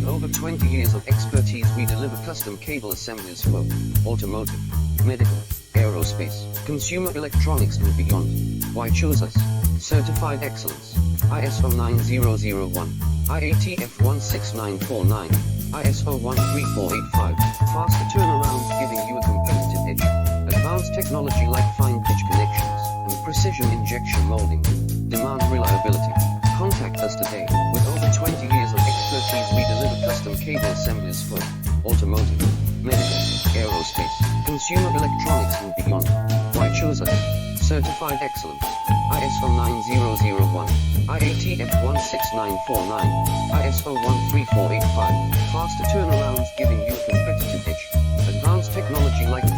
With over 20 years of expertise, we deliver custom cable assemblies for automotive, medical, aerospace, consumer electronics and beyond. Why choose us? Certified excellence. ISO 9001, IATF 16949, ISO 13485. Faster turnaround, giving you a competitive edge. Advanced technology like fine pitch connections and precision injection molding. Demand reliability. Contact us today. With over 20 years of expertise, we deliver custom cable assemblies for automotive, medical, aerospace, consumer electronics and beyond. Why choose us? Certified excellence. ISO 9001, IATF 16949, ISO 13485. Faster turnarounds, giving you a competitive edge. Advanced technology like